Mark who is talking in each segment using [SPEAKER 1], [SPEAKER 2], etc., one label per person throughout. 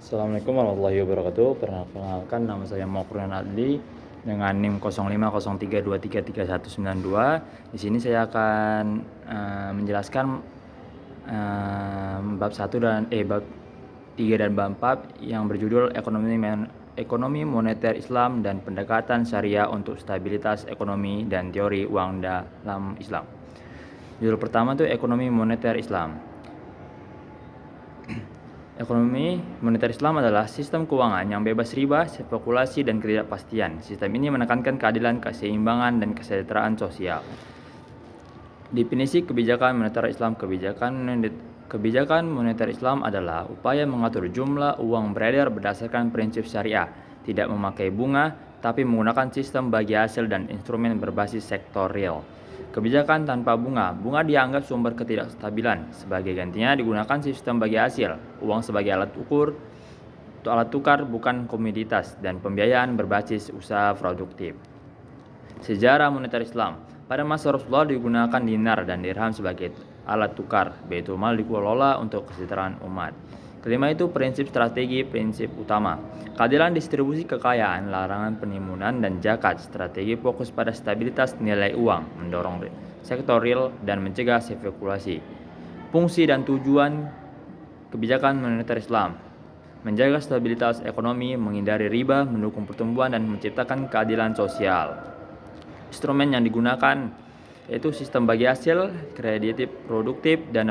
[SPEAKER 1] Assalamualaikum warahmatullahi wabarakatuh. Perkenalkan, nama saya Mokrian Adli dengan NIM 0503233192. Di sini saya akan menjelaskan bab 1 dan bab 3 dan bab 4 yang berjudul Ekonomi Moneter Islam dan Pendekatan Syariah untuk Stabilitas Ekonomi dan Teori Uang dalam Islam. Judul pertama itu Ekonomi Moneter Islam. Ekonomi moneter Islam adalah sistem keuangan yang bebas riba, spekulasi, dan ketidakpastian. Sistem ini menekankan keadilan, keseimbangan, dan kesejahteraan sosial. Definisi kebijakan moneter Islam. Kebijakan moneter Islam adalah upaya mengatur jumlah uang beredar berdasarkan prinsip syariah, tidak memakai bunga, tapi menggunakan sistem bagi hasil dan instrumen berbasis sektor real. Kebijakan tanpa bunga. Bunga dianggap sumber ketidakstabilan. Sebagai gantinya digunakan sistem bagi hasil, uang sebagai alat tukar bukan komoditas, dan pembiayaan berbasis usaha produktif. Sejarah moneter Islam. Pada masa Rasulullah digunakan dinar dan dirham sebagai alat tukar. Baitul Mal dikelola untuk kesejahteraan umat. Kelima itu prinsip strategi, prinsip utama. Keadilan distribusi kekayaan, larangan penimbunan dan zakat. Strategi fokus pada stabilitas nilai uang, mendorong sektor real dan mencegah spekulasi. Fungsi dan tujuan kebijakan moneter Islam: menjaga stabilitas ekonomi, menghindari riba, mendukung pertumbuhan dan menciptakan keadilan sosial. Instrumen yang digunakan yaitu sistem bagi hasil, kredit produktif, dana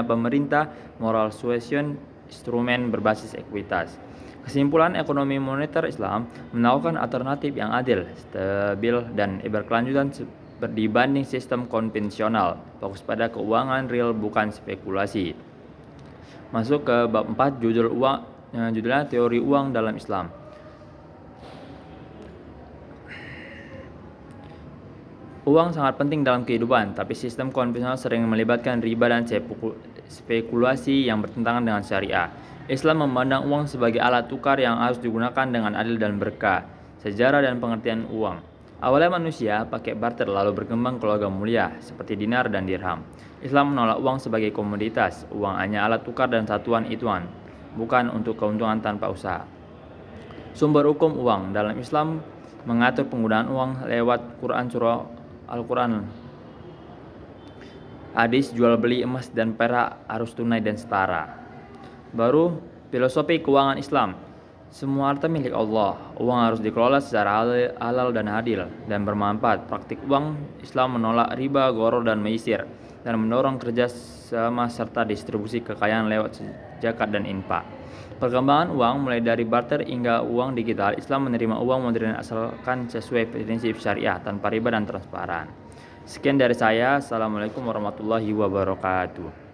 [SPEAKER 1] pemerintah, moral suasion, instrumen berbasis ekuitas. Kesimpulan, ekonomi moneter Islam menawarkan alternatif yang adil, stabil, dan berkelanjutan dibanding sistem konvensional, fokus pada keuangan real bukan spekulasi. Masuk ke bab 4, judulnya Teori Uang dalam Islam. Uang sangat penting dalam kehidupan, tapi sistem konvensional sering melibatkan riba dan spekulasi yang bertentangan dengan syariah. Islam memandang uang sebagai alat tukar yang harus digunakan dengan adil dan berkah. Sejarah dan pengertian uang. Awalnya manusia pakai barter, lalu berkembang ke logam mulia seperti dinar dan dirham. Islam menolak uang sebagai komoditas. Uang hanya alat tukar dan satuan hitungan, bukan untuk keuntungan tanpa usaha. Sumber hukum uang dalam Islam mengatur penggunaan uang lewat Quran, surah Al-Quran, hadis, jual beli emas dan perak, harus tunai dan setara. Baru filosofi keuangan Islam. Semua harta milik Allah. Uang harus dikelola secara halal dan adil dan bermanfaat. Praktik uang Islam menolak riba, gharar, dan maisir, dan mendorong kerjasama serta distribusi kekayaan lewat zakat dan infak. Perkembangan uang mulai dari barter hingga uang digital. Islam menerima uang modern asalkan sesuai prinsip syariah, tanpa riba dan transparan. Sekian dari saya. Assalamualaikum warahmatullahi wabarakatuh.